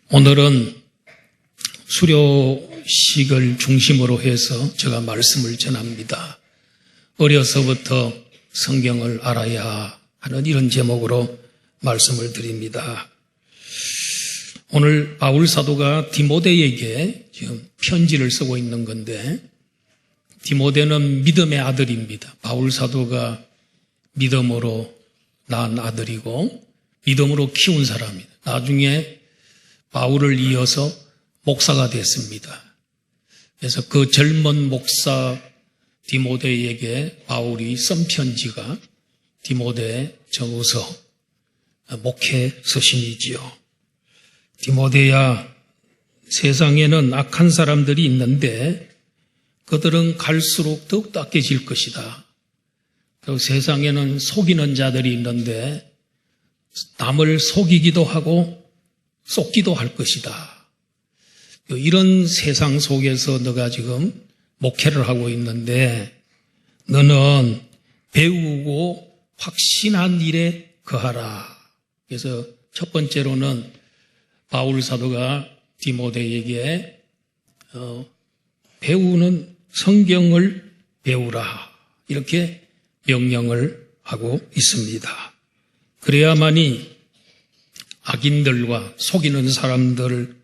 오늘은 수료식을 중심으로 해서 제가 말씀을 전합니다. 어려서부터 성경을 알아야 하는 이런 제목으로 말씀을 드립니다. 오늘 바울 사도가 디모데에게 지금 편지를 쓰고 있는 건데, 디모데는 믿음의 아들입니다. 바울 사도가 믿음으로 낳은 아들이고 믿음으로 키운 사람입니다. 나중에 바울을 이어서 목사가 됐습니다. 그래서 그 젊은 목사 디모데에게 바울이 쓴 편지가 디모데 전후서 목회 서신이지요. 디모데야, 세상에는 악한 사람들이 있는데 그들은 갈수록 더욱 악해질 것이다. 그리고 세상에는 속이는 자들이 있는데 남을 속이기도 하고 속기도 할 것이다. 이런 세상 속에서 너가 지금 목회를 하고 있는데 너는 배우고 확신한 일에 거하라. 그래서 첫 번째로는 바울 사도가 디모데에게 배우는 성경을 배우라, 이렇게 명령을 하고 있습니다. 그래야만이 악인들과 속이는 사람들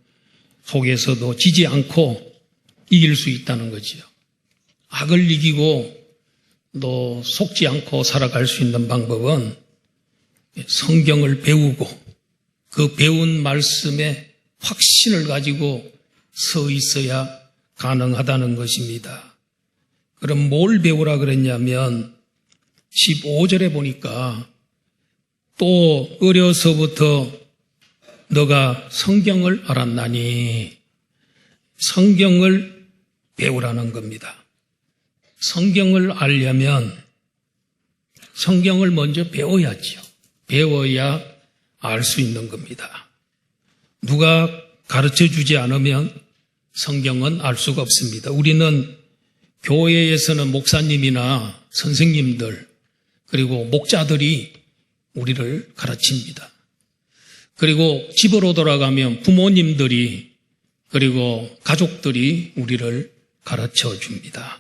속에서도 지지 않고 이길 수 있다는 거지요. 악을 이기고 또 속지 않고 살아갈 수 있는 방법은 성경을 배우고 그 배운 말씀에 확신을 가지고 서 있어야 가능하다는 것입니다. 그럼 뭘 배우라 그랬냐면 15절에 보니까 또 어려서부터 너가 성경을 알았나니, 성경을 배우라는 겁니다. 성경을 알려면 성경을 먼저 배워야지요. 배워야 알 수 있는 겁니다. 누가 가르쳐 주지 않으면 성경은 알 수가 없습니다. 우리는 교회에서는 목사님이나 선생님들 그리고 목자들이 우리를 가르칩니다. 그리고 집으로 돌아가면 부모님들이 그리고 가족들이 우리를 가르쳐 줍니다.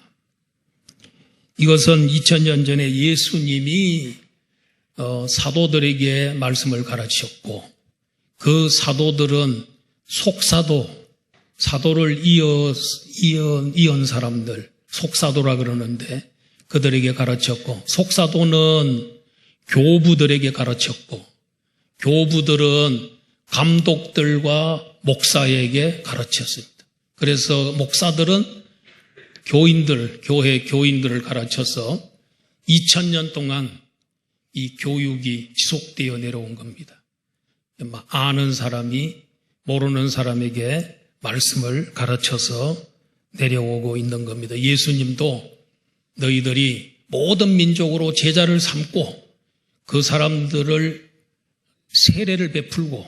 이것은 2000년 전에 예수님이 사도들에게 말씀을 가르치셨고, 그 사도들은 속사도, 사도를 이은 사람들, 속사도라 그러는데 그들에게 가르쳤고, 속사도는 교부들에게 가르쳤고, 교부들은 감독들과 목사에게 가르쳤습니다. 그래서 목사들은 교회 교인들을 가르쳐서 2000년 동안 이 교육이 지속되어 내려온 겁니다. 아는 사람이 모르는 사람에게 말씀을 가르쳐서 내려오고 있는 겁니다. 예수님도 너희들이 모든 민족으로 제자를 삼고 그 사람들을 세례를 베풀고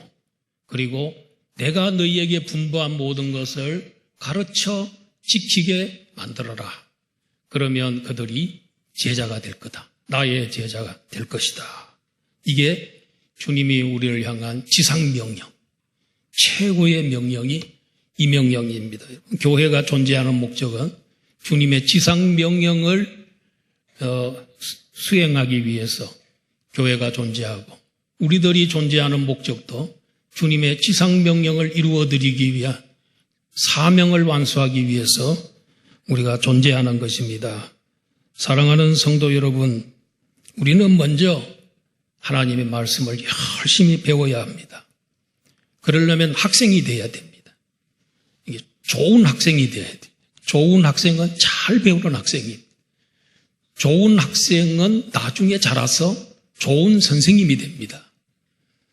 그리고 내가 너희에게 분부한 모든 것을 가르쳐 지키게 만들어라. 그러면 그들이 제자가 될 거다. 나의 제자가 될 것이다. 이게 주님이 우리를 향한 지상명령, 최고의 명령이 이 명령입니다. 교회가 존재하는 목적은 주님의 지상명령을 수행하기 위해서 교회가 존재하고, 우리들이 존재하는 목적도 주님의 지상명령을 이루어드리기 위한 사명을 완수하기 위해서 우리가 존재하는 것입니다. 사랑하는 성도 여러분, 우리는 먼저 하나님의 말씀을 열심히 배워야 합니다. 그러려면 학생이 돼야 됩니다. 이게 좋은 학생이 돼야 돼요. 좋은 학생은 잘 배우는 학생입니다. 좋은 학생은 나중에 자라서 좋은 선생님이 됩니다.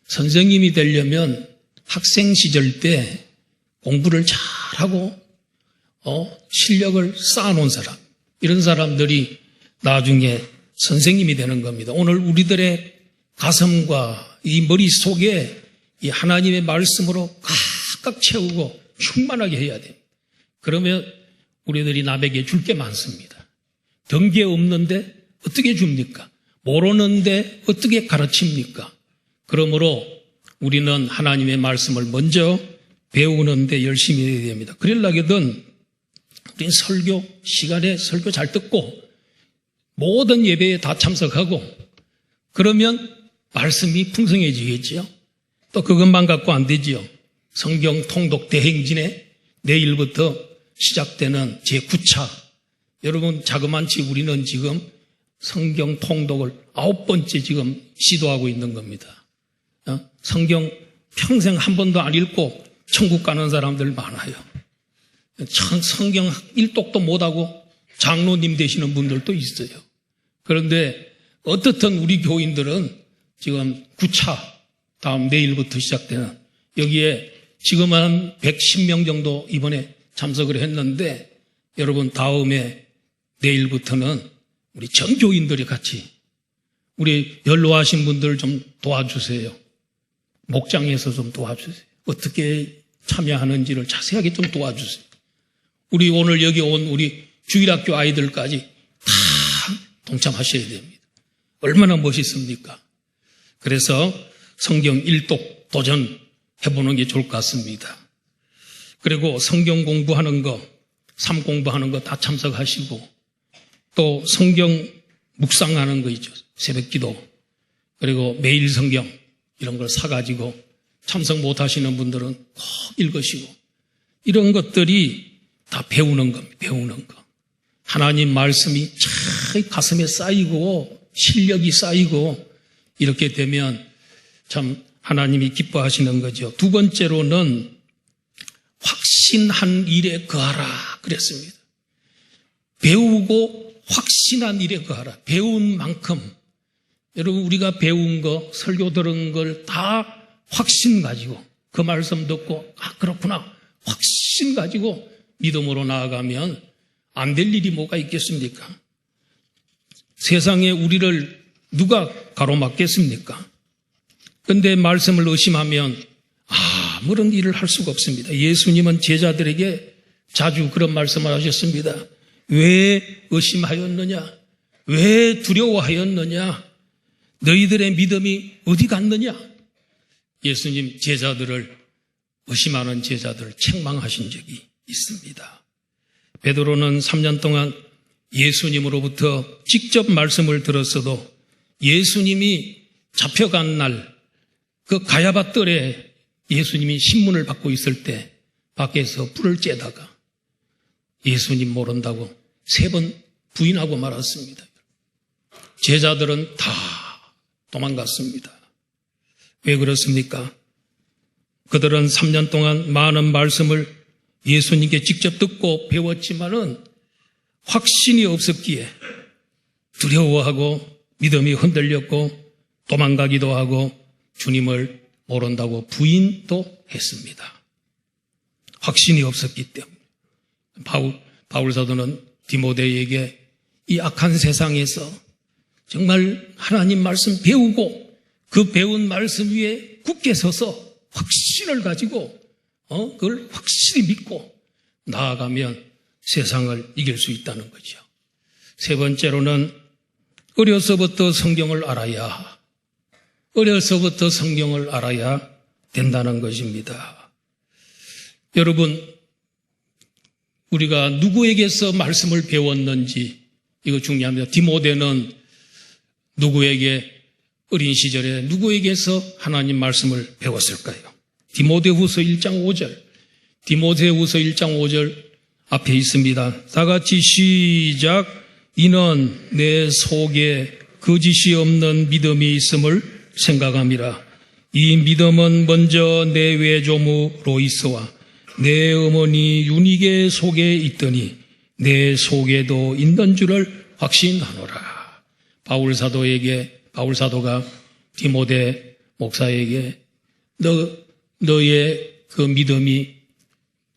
선생님이 되려면 학생 시절 때 공부를 잘하고 실력을 쌓아놓은 사람, 이런 사람들이 나중에 선생님이 되는 겁니다. 오늘 우리들의 가슴과 이 머릿속에 이 하나님의 말씀으로 꽉꽉 채우고 충만하게 해야 됩니다. 그러면 우리들이 남에게 줄 게 많습니다. 든 게 없는데 어떻게 줍니까? 모르는데 어떻게 가르칩니까? 그러므로 우리는 하나님의 말씀을 먼저 배우는데 열심히 해야 됩니다. 그러려거든 우린 설교 시간에 설교 잘 듣고 모든 예배에 다 참석하고 그러면 말씀이 풍성해지겠지요. 또 그것만 갖고 안 되지요. 성경 통독 대행진에 내일부터 시작되는 제9차. 여러분 자그만치 우리는 지금 성경 통독을 9번째 지금 시도하고 있는 겁니다. 성경 평생 한 번도 안 읽고 천국 가는 사람들 많아요. 성경 1독도 못하고 장로님 되시는 분들도 있어요. 그런데 어떻든 우리 교인들은 지금 9차 다음 내일부터 시작되는 여기에 지금 한 110명 정도 이번에 참석을 했는데 여러분 다음에 내일부터는 우리 전 교인들이 같이 우리 연로하신 분들 좀 도와주세요. 목장에서 좀 도와주세요. 어떻게 참여하는지를 자세하게 좀 도와주세요. 우리 오늘 여기 온 우리 주일학교 아이들까지 다 동참하셔야 됩니다. 얼마나 멋있습니까? 그래서 성경 1독 도전해보는 게 좋을 것 같습니다. 그리고 성경 공부하는 거, 삶 공부하는 거 다 참석하시고 또 성경 묵상하는 거 있죠. 새벽기도 그리고 매일 성경 이런 걸 사가지고 참석 못하시는 분들은 꼭 읽으시고 이런 것들이 다 배우는 겁니다. 배우는 거. 하나님 말씀이 참 가슴에 쌓이고 실력이 쌓이고 이렇게 되면 참 하나님이 기뻐하시는 거죠. 두 번째로는 확신한 일에 거하라 그랬습니다. 배우고 확신한 일에 거하라. 배운 만큼 여러분 우리가 배운 거 설교 들은 걸 다 확신 가지고 그 말씀 듣고 그렇구나 확신 가지고 믿음으로 나아가면 안 될 일이 뭐가 있겠습니까? 세상에 우리를 누가 가로막겠습니까? 그런데 말씀을 의심하면 아무런 일을 할 수가 없습니다. 예수님은 제자들에게 자주 그런 말씀을 하셨습니다. 왜 의심하였느냐? 왜 두려워하였느냐? 너희들의 믿음이 어디 갔느냐? 예수님 제자들을 의심하는 제자들을 책망하신 적이 있습니다. 베드로는 3년 동안 예수님으로부터 직접 말씀을 들었어도 예수님이 잡혀간 날 그 가야바 뜰에 예수님이 신문을 받고 있을 때 밖에서 불을 쬐다가 예수님 모른다고 3번 부인하고 말았습니다. 제자들은 다 도망갔습니다. 왜 그렇습니까? 그들은 3년 동안 많은 말씀을 예수님께 직접 듣고 배웠지만은 확신이 없었기에 두려워하고 믿음이 흔들렸고 도망가기도 하고 주님을 모른다고 부인도 했습니다. 확신이 없었기 때문에. 바울 사도는 디모데에게 이 악한 세상에서 정말 하나님 말씀 배우고 그 배운 말씀 위에 굳게 서서 확신을 가지고 그걸 확실히 믿고 나아가면 세상을 이길 수 있다는 거죠. 세 번째로는 어려서부터 성경을 알아야 된다는 것입니다. 여러분, 우리가 누구에게서 말씀을 배웠는지 이거 중요합니다. 디모데는 누구에게 어린 시절에 누구에게서 하나님 말씀을 배웠을까요? 디모데후서 1장 5절. 디모데후서 1장 5절 앞에 있습니다. 다 같이 시작. 이는 내 속에 거짓이 없는 믿음이 있음을 생각함이라. 이 믿음은 먼저 내 외조모 로이스와 내 어머니 유니게 속에 있더니 내 속에도 있는 줄을 확신하노라. 바울 사도가 디모데 목사에게 너의 그 믿음이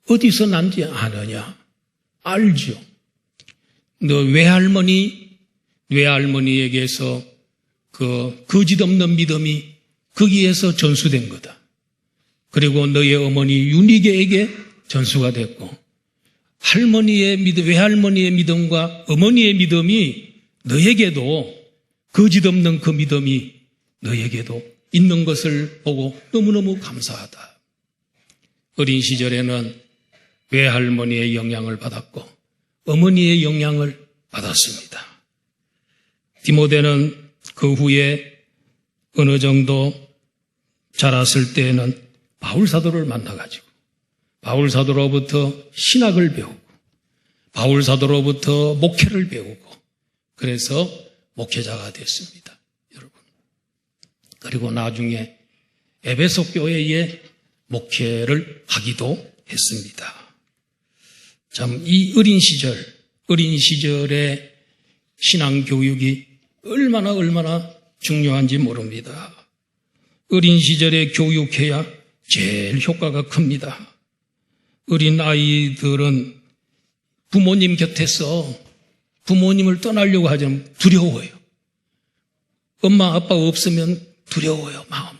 어디서 난지 아느냐? 알죠. 너 외할머니에게서 그 거짓 없는 믿음이 거기에서 전수된 거다. 그리고 너의 어머니 유니게에게 전수가 됐고 외할머니의 믿음과 어머니의 믿음이 너에게도 거짓 없는 그 믿음이 너에게도 있는 것을 보고 너무너무 감사하다. 어린 시절에는 외할머니의 영향을 받았고 어머니의 영향을 받았습니다. 디모데는 그 후에 어느 정도 자랐을 때에는 바울 사도를 만나가지고 바울 사도로부터 신학을 배우고 바울 사도로부터 목회를 배우고 그래서 목회자가 됐습니다. 여러분. 그리고 나중에 에베소 교회에 목회를 하기도 했습니다. 참 이 어린 시절의 신앙 교육이 얼마나 중요한지 모릅니다. 어린 시절에 교육해야 제일 효과가 큽니다. 어린 아이들은 부모님 곁에서 부모님을 떠나려고 하지만 두려워요. 엄마 아빠 없으면 두려워요, 마음에.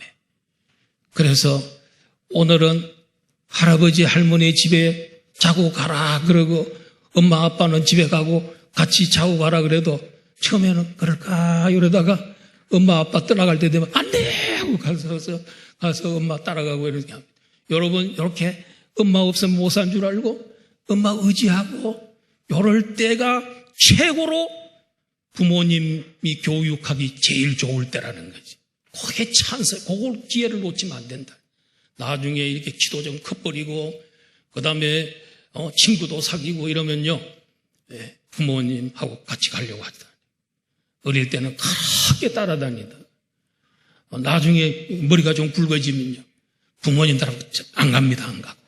그래서 오늘은 할아버지 할머니 집에 자고 가라 그러고 엄마 아빠는 집에 가고 같이 자고 가라 그래도 처음에는 그럴까 이러다가 엄마 아빠 떠나갈 때 되면 안 돼! 하고 가서 엄마 따라가고 이렇게 합니다. 여러분 이렇게 엄마 없으면 못 산 줄 알고 엄마 의지하고 이럴 때가 최고로 부모님이 교육하기 제일 좋을 때라는 거지. 그게 찬스, 그걸 기회를 놓치면 안 된다. 나중에 이렇게 키도 좀 커버리고 그 다음에 친구도 사귀고 이러면요 부모님하고 같이 가려고 하다. 어릴 때는 그렇게 따라다니다. 나중에 머리가 좀 굵어지면요 부모님들하고 안 갑니다. 안 가고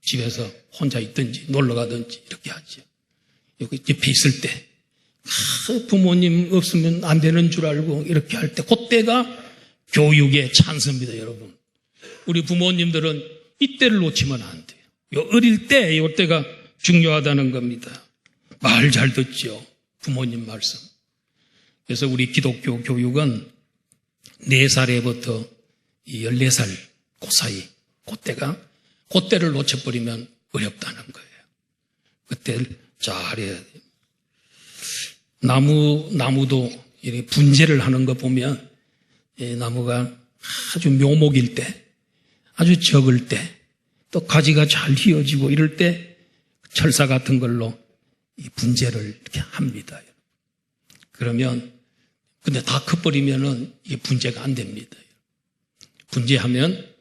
집에서 혼자 있든지 놀러 가든지 이렇게 하죠. 여기 옆에 있을 때 부모님 없으면 안 되는 줄 알고 이렇게 할 때 그때가 교육의 찬스입니다. 여러분. 우리 부모님들은 이때를 놓치면 안 돼요. 어릴 때 이때가 중요하다는 겁니다. 말 잘 듣죠. 부모님 말씀. 그래서 우리 기독교 교육은 4살에부터 14살 그 사이 그때를 놓쳐버리면 어렵다는 거예요. 그때를 잘해야 돼요. 나무도 이렇게 분재를 하는 거 보면 나무가 아주 묘목일 때, 아주 적을 때, 또 가지가 잘 휘어지고 이럴 때 철사 같은 걸로 이 분재를 이렇게 합니다. 그러면 근데 다 커버리면은 이게 분재가 안 됩니다. 분재하면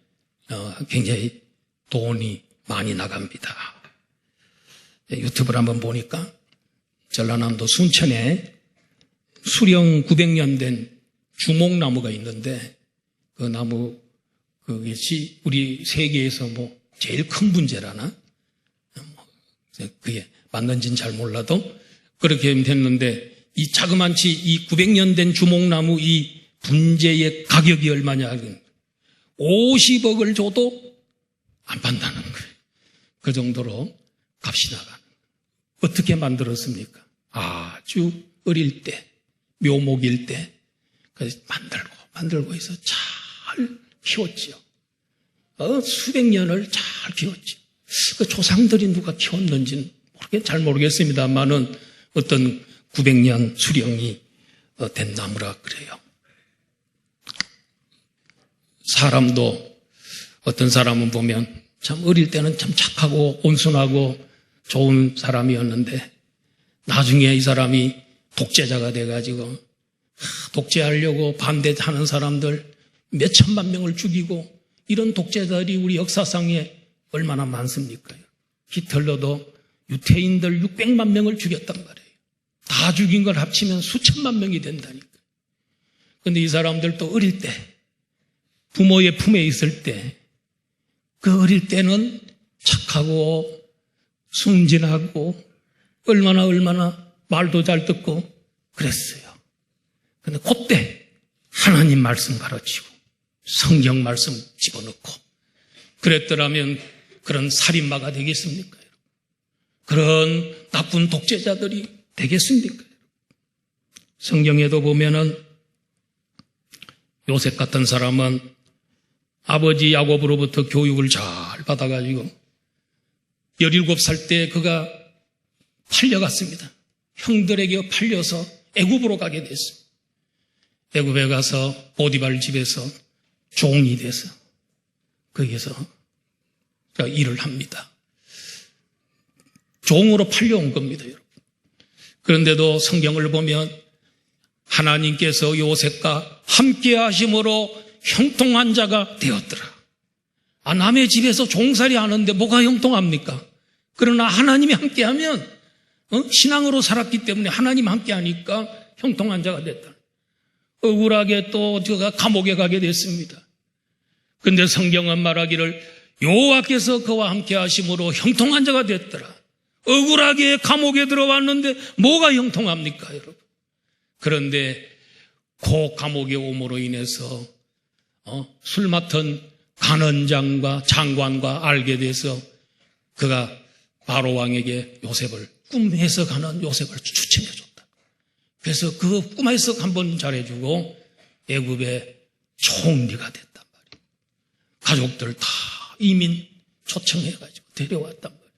굉장히 돈이 많이 나갑니다. 유튜브를 한번 보니까 전라남도 순천에 수령 900년 된 주목나무가 있는데 그 나무 그것이 우리 세계에서 뭐 제일 큰 분재라나 그게 맞는지는 잘 몰라도 그렇게 됐는데 이 자그만치 이 900년 된 주목나무 이 분재의 가격이 얼마냐 50억을 줘도 안 판다는 거예요. 그 정도로 값이 나가는. 어떻게 만들었습니까? 아주 어릴 때, 묘목일 때, 그래서 만들고 해서 잘 키웠죠. 수백 년을 잘 키웠죠. 그 조상들이 누가 키웠는지는 잘 모르겠습니다만은 어떤 900년 수령이 된 나무라 그래요. 사람도 어떤 사람은 보면 참 어릴 때는 참 착하고 온순하고 좋은 사람이었는데 나중에 이 사람이 독재자가 돼가지고 독재하려고 반대하는 사람들 몇 천만 명을 죽이고 이런 독재자들이 우리 역사상에 얼마나 많습니까? 히틀러도 유태인들 600만 명을 죽였단 말이에요. 다 죽인 걸 합치면 수천만 명이 된다니까. 그런데 이 사람들도 어릴 때 부모의 품에 있을 때 그 어릴 때는 착하고 순진하고 얼마나 말도 잘 듣고 그랬어요. 그런데 그때 하나님 말씀 가르치고 성경 말씀 집어넣고 그랬더라면 그런 살인마가 되겠습니까? 그런 나쁜 독재자들이 되겠습니까? 성경에도 보면은 요셉 같은 사람은 아버지 야곱으로부터 교육을 잘 받아가지고 17살 때 그가 팔려갔습니다. 형들에게 팔려서 애굽으로 가게 됐습니다. 애굽에 가서 보디발 집에서 종이 돼서 거기서 일을 합니다. 종으로 팔려온 겁니다, 여러분. 그런데도 성경을 보면 하나님께서 요셉과 함께 하심으로 형통한 자가 되었더라. 남의 집에서 종살이 하는데 뭐가 형통합니까? 그러나 하나님이 함께하면 신앙으로 살았기 때문에 하나님 함께하니까 형통한 자가 됐다. 억울하게 또 제가 감옥에 가게 됐습니다. 그런데 성경은 말하기를 여호와께서 그와 함께 하심으로 형통한 자가 됐더라. 억울하게 감옥에 들어왔는데 뭐가 형통합니까, 여러분? 그런데 그 감옥에 오므로 인해서 술 맡은 간원장과 장관과 알게 돼서 그가 바로 왕에게 요셉을 꿈 해석하는 요셉을 추천해줬다. 그래서 그 꿈 해석 한번 잘해주고 애굽의 총리가 됐단 말이에요. 가족들 다 이민 초청해가지고 데려왔단 말이에요.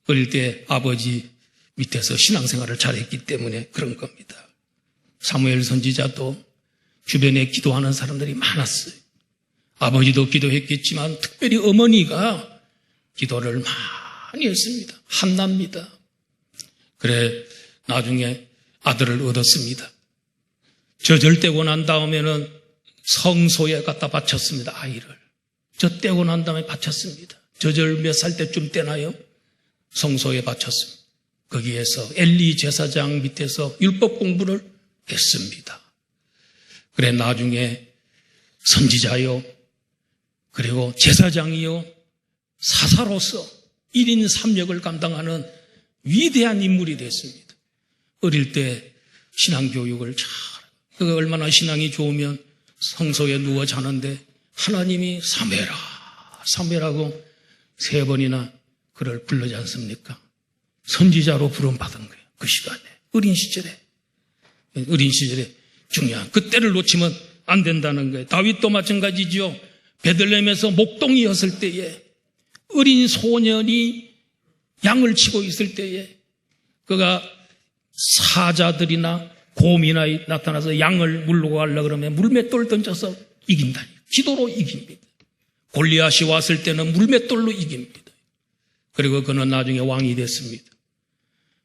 어릴 때 아버지 밑에서 신앙생활을 잘했기 때문에 그런 겁니다. 사무엘 선지자도 주변에 기도하는 사람들이 많았어요. 아버지도 기도했겠지만 특별히 어머니가 기도를 많이 했습니다. 한나입니다. 그래 나중에 아들을 얻었습니다. 젖을 난 다음에는 성소에 갖다 바쳤습니다. 아이를. 젖 난 다음에 바쳤습니다. 젖을 몇 살 때쯤 떼나요? 성소에 바쳤습니다. 거기에서 엘리 제사장 밑에서 율법 공부를 했습니다. 그래 나중에 선지자요, 그리고 제사장이요, 사사로서 1인 3역을 감당하는 위대한 인물이 됐습니다. 어릴 때 신앙교육을 잘, 그가 얼마나 신앙이 좋으면 성소에 누워 자는데 하나님이 사무엘하고 3번이나 그를 불러지 않습니까? 선지자로 부름받은 거예요. 그 시간에. 어린 시절에 중요한 그 때를 놓치면 안 된다는 거예요. 다윗도 마찬가지죠. 베들레헴에서 목동이었을 때에 어린 소년이 양을 치고 있을 때에 그가 사자들이나 곰이나 나타나서 양을 물고 가려고 그러면 물맷돌 던져서 이긴다. 기도로 이깁니다. 골리앗이 왔을 때는 물맷돌로 이깁니다. 그리고 그는 나중에 왕이 됐습니다.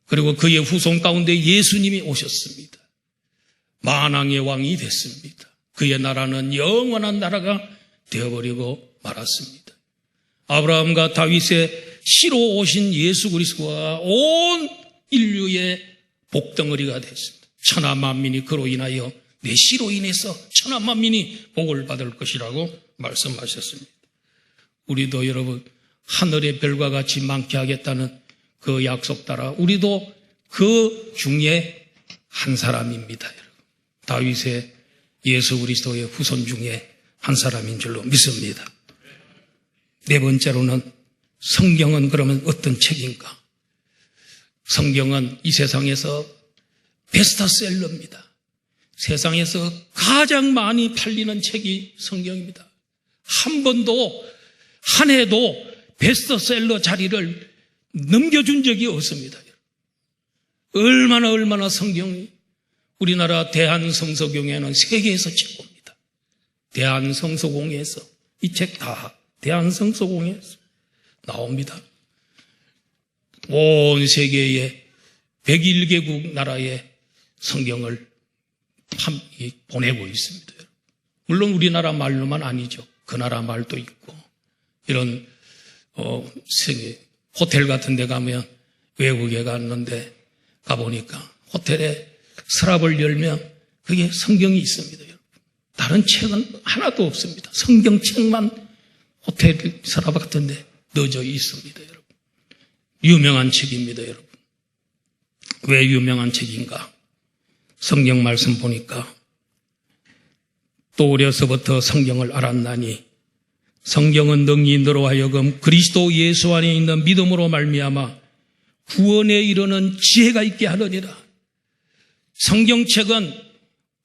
그리고 그의 후손 가운데 예수님이 오셨습니다. 만왕의 왕이 됐습니다. 그의 나라는 영원한 나라가 되어버리고 말았습니다. 아브라함과 다윗의 씨로 오신 예수 그리스도가 온 인류의 복덩어리가 됐습니다. 천하 만민이 그로 인하여 내 씨로 인해서 천하 만민이 복을 받을 것이라고 말씀하셨습니다. 우리도 여러분 하늘의 별과 같이 많게 하겠다는 그 약속 따라 우리도 그 중에 한 사람입니다. 여러분. 다윗의 예수 그리스도의 후손 중에 한 사람인 줄로 믿습니다. 네 번째로는 성경은 그러면 어떤 책인가? 성경은 이 세상에서 베스트셀러입니다. 세상에서 가장 많이 팔리는 책이 성경입니다. 한 해도 베스트셀러 자리를 넘겨준 적이 없습니다. 얼마나 성경이 우리나라 대한성서공회는 세계에서 최고입니다. 대한성서공회에서 이 책 다 대한성서공회에서 나옵니다. 온 세계의 101개국 나라에 성경을 보내고 있습니다. 물론 우리나라 말로만 아니죠. 그 나라 말도 있고 이런 호텔 같은 데 가면 외국에 갔는데 가보니까 호텔에 서랍을 열면 그게 성경이 있습니다. 다른 책은 하나도 없습니다. 성경책만 호텔 서랍 같은 데 넣어져 있습니다. 여러분. 유명한 책입니다. 여러분. 왜 유명한 책인가? 성경 말씀 보니까 또 어려서부터 성경을 알았나니 성경은 능히 너로 하여금 그리스도 예수 안에 있는 믿음으로 말미암아 구원에 이르는 지혜가 있게 하느니라. 성경책은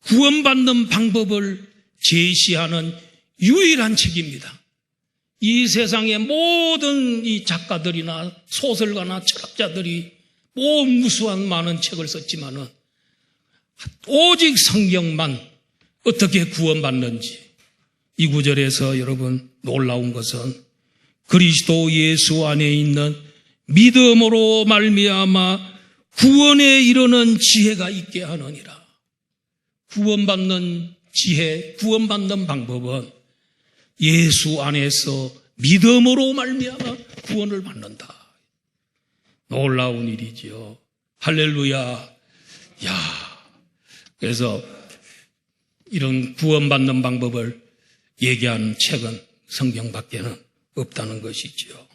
구원받는 방법을 제시하는 유일한 책입니다. 이 세상의 모든 이 작가들이나 소설가나 철학자들이 무수한 많은 책을 썼지만은 오직 성경만 어떻게 구원받는지 이 구절에서 여러분 놀라운 것은 그리스도 예수 안에 있는 믿음으로 말미암아 구원에 이르는 지혜가 있게 하느니라. 구원받는 지혜, 구원받는 방법은 예수 안에서 믿음으로 말미암아 구원을 받는다. 놀라운 일이지요. 할렐루야. 그래서 이런 구원받는 방법을 얘기하는 책은 성경밖에는 없다는 것이지요.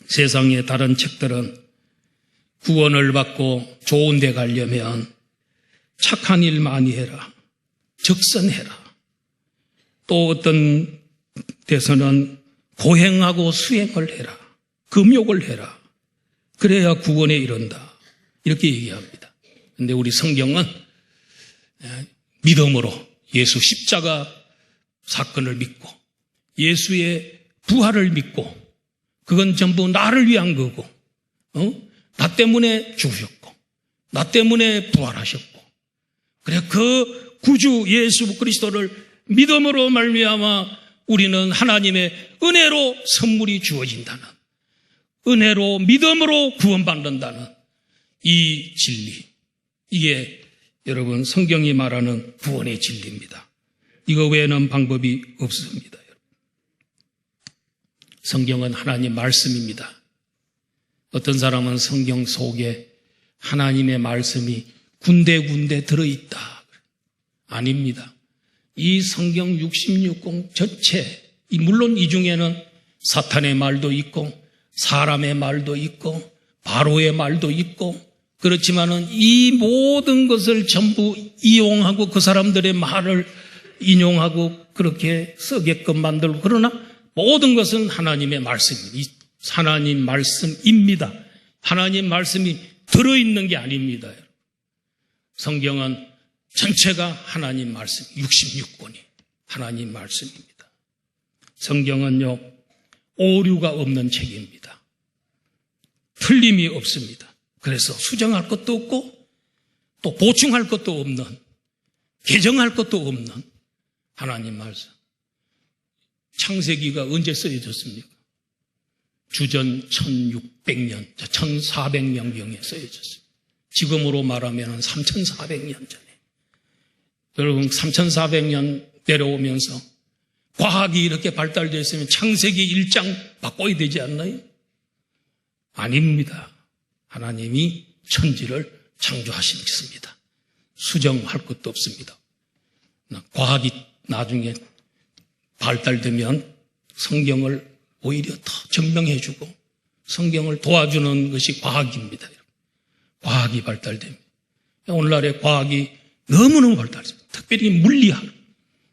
세상의 다른 책들은 구원을 받고 좋은 데 가려면 착한 일 많이 해라, 적선해라. 또 어떤 데서는 고행하고 수행을 해라, 금욕을 해라. 그래야 구원에 이른다. 이렇게 얘기합니다. 그런데 우리 성경은 믿음으로 예수 십자가 사건을 믿고 예수의 부활을 믿고 그건 전부 나를 위한 거고 나 때문에 죽으셨고 나 때문에 부활하셨고 그래 그 구주 예수 그리스도를 믿음으로 말미암아 우리는 하나님의 은혜로 선물이 주어진다는, 은혜로 믿음으로 구원받는다는 이 진리, 이게 여러분 성경이 말하는 구원의 진리입니다. 이거 외에는 방법이 없습니다. 성경은 하나님 말씀입니다. 어떤 사람은 성경 속에 하나님의 말씀이 군데군데 들어있다. 아닙니다. 이 성경 66권 전체, 물론 이 중에는 사탄의 말도 있고 사람의 말도 있고 바로의 말도 있고 그렇지만은 이 모든 것을 전부 이용하고 그 사람들의 말을 인용하고 그렇게 쓰게끔 만들고 그러나 모든 것은 하나님의 말씀입니다. 하나님 말씀입니다. 하나님 말씀이 들어있는 게 아닙니다. 성경은 전체가 하나님 말씀, 66권이 하나님 말씀입니다. 성경은요, 오류가 없는 책입니다. 틀림이 없습니다. 그래서 수정할 것도 없고 또 보충할 것도 없는, 개정할 것도 없는 하나님 말씀. 창세기가 언제 쓰여졌습니까? 주전 1600년, 1400년경에 쓰여졌습니다. 지금으로 말하면 3400년 전에. 여러분 3400년 내려오면서 과학이 이렇게 발달되었으면 창세기 1장 바꿔야 되지 않나요? 아닙니다. 하나님이 천지를 창조하셨습니다. 수정할 것도 없습니다. 과학이 나중에 발달되면 성경을 오히려 더 증명해주고 성경을 도와주는 것이 과학입니다. 과학이 발달됩니다. 오늘날의 과학이 너무너무 발달했습니다. 특별히 물리학,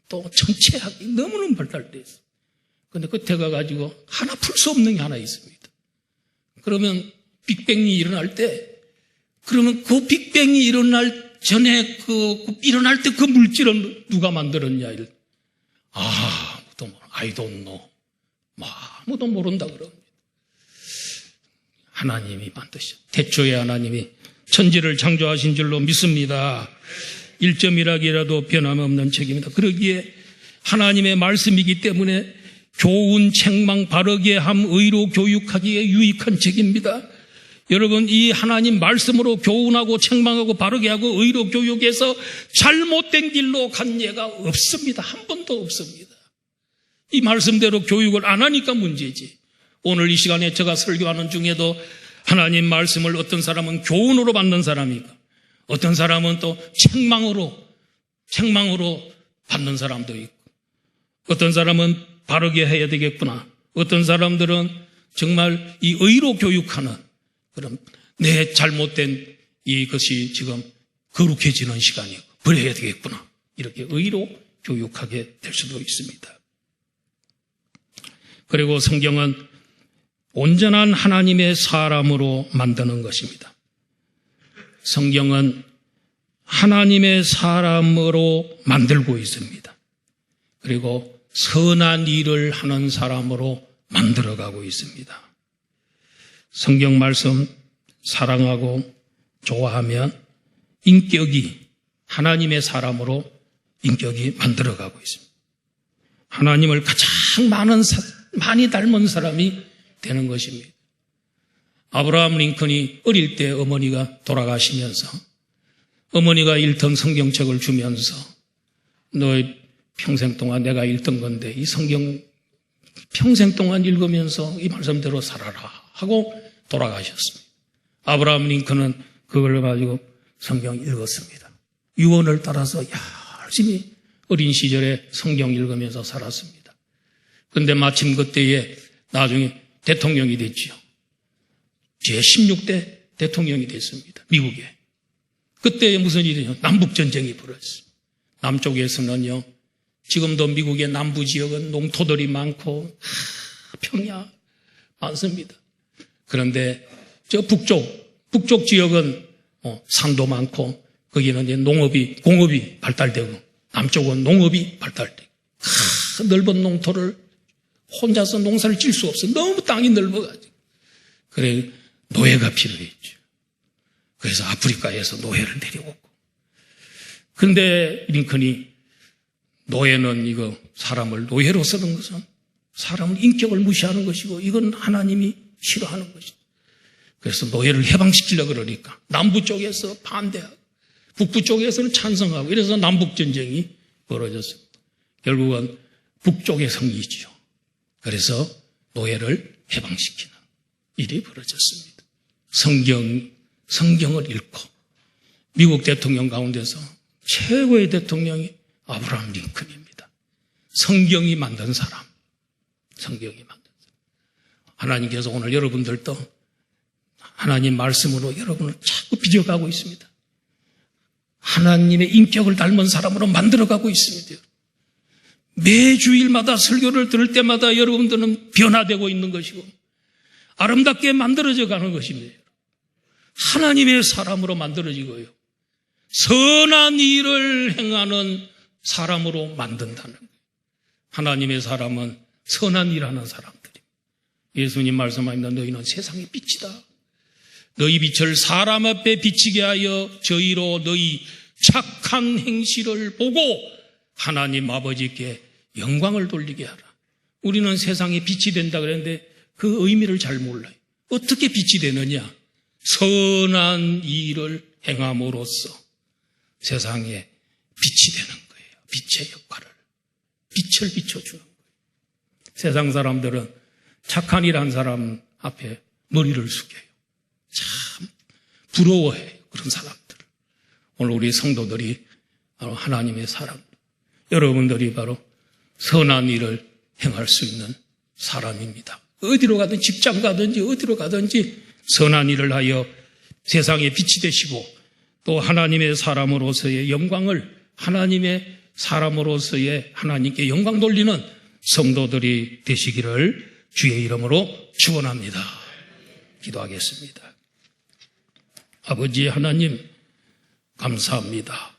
또 전체학이 너무너무 발달되어 있어요. 그런데 끝에 가가지고 하나 풀 수 없는 게 하나 있습니다. 그러면 빅뱅이 일어날 때, 그러면 그 빅뱅이 일어날 전에 일어날 때 그 물질은 누가 만들었냐? 아무도 모르, I don't know. 아무도 모른다 그럽니다. 하나님이 만드셨. 태초에 하나님이 천지를 창조하신 줄로 믿습니다. 1점이라기라도 변함없는 책입니다. 그러기에 하나님의 말씀이기 때문에 교훈, 책망, 바르게 함, 의로 교육하기에 유익한 책입니다. 여러분, 이 하나님 말씀으로 교훈하고 책망하고 바르게 하고 의로 교육해서 잘못된 길로 간 예가 없습니다. 한 번도 없습니다. 이 말씀대로 교육을 안 하니까 문제지. 오늘 이 시간에 제가 설교하는 중에도 하나님 말씀을 어떤 사람은 교훈으로 받는 사람이고 어떤 사람은 또 책망으로 받는 사람도 있고 어떤 사람은 바르게 해야 되겠구나. 어떤 사람들은 정말 이 의로 교육하는 그런 내 잘못된 이것이 지금 거룩해지는 시간이고 버려야 되겠구나. 이렇게 의로 교육하게 될 수도 있습니다. 그리고 성경은 온전한 하나님의 사람으로 만드는 것입니다. 성경은 하나님의 사람으로 만들고 있습니다. 그리고 선한 일을 하는 사람으로 만들어가고 있습니다. 성경 말씀 사랑하고 좋아하면 인격이 하나님의 사람으로 인격이 만들어가고 있습니다. 하나님을 가장 많은 많이 닮은 사람이 되는 것입니다. 아브라함 링컨이 어릴 때 어머니가 돌아가시면서 어머니가 읽던 성경책을 주면서 너의 평생 동안 내가 읽던 건데 이 성경 평생 동안 읽으면서 이 말씀대로 살아라 하고 돌아가셨습니다. 아브라함 링컨은 그걸 가지고 성경 읽었습니다. 유언을 따라서 열심히 어린 시절에 성경 읽으면서 살았습니다. 그런데 마침 그때에 나중에 대통령이 됐죠. 제16대 대통령이 됐습니다. 미국에. 그때 무슨 일이냐? 남북전쟁이 벌어졌어요. 남쪽에서는요, 지금도 미국의 남부 지역은 농토들이 많고, 평야 많습니다. 그런데 저 북쪽 지역은 산도 많고, 거기는 이제 공업이 발달되고, 남쪽은 농업이 발달되고, 넓은 농토를 혼자서 농사를 질 수 없어. 너무 땅이 넓어가지고. 그래, 노예가 필요했죠. 그래서 아프리카에서 노예를 데려오고. 그런데 링컨이 노예는 이거 사람을 노예로 쓰는 것은 사람은 인격을 무시하는 것이고 이건 하나님이 싫어하는 것이다. 그래서 노예를 해방시키려고 그러니까 남부 쪽에서 반대하고 북부 쪽에서는 찬성하고 이래서 남북전쟁이 벌어졌습니다. 결국은 북쪽의 승리지요. 그래서 노예를 해방시키는 일이 벌어졌습니다. 성경을 읽고 미국 대통령 가운데서 최고의 대통령이 아브라함 링컨입니다. 성경이 만든 사람. 하나님께서 오늘 여러분들도 하나님 말씀으로 여러분을 자꾸 빚어가고 있습니다. 하나님의 인격을 닮은 사람으로 만들어가고 있습니다. 매 주일마다 설교를 들을 때마다 여러분들은 변화되고 있는 것이고 아름답게 만들어져 가는 것입니다. 하나님의 사람으로 만들어지고요. 선한 일을 행하는 사람으로 만든다는 거예요. 하나님의 사람은 선한 일하는 사람들입니다. 예수님 말씀하십니다. 너희는 세상의 빛이다. 너희 빛을 사람 앞에 비치게 하여 저희로 너희 착한 행실을 보고 하나님 아버지께 영광을 돌리게 하라. 우리는 세상에 빛이 된다 그랬는데 그 의미를 잘 몰라요. 어떻게 빛이 되느냐? 선한 일을 행함으로써 세상에 빛이 되는 거예요. 빛의 역할을. 빛을 비춰주는 거예요. 세상 사람들은 착한 일한 사람 앞에 머리를 숙여요. 참 부러워해요. 그런 사람들. 오늘 우리 성도들이 바로 하나님의 사람. 여러분들이 바로 선한 일을 행할 수 있는 사람입니다. 어디로 가든지 직장 가든지 어디로 가든지 선한 일을 하여 세상에 빛이 되시고 또 하나님의 사람으로서의 영광을 하나님의 사람으로서의 하나님께 영광 돌리는 성도들이 되시기를 주의 이름으로 축원합니다. 기도하겠습니다. 아버지 하나님 감사합니다.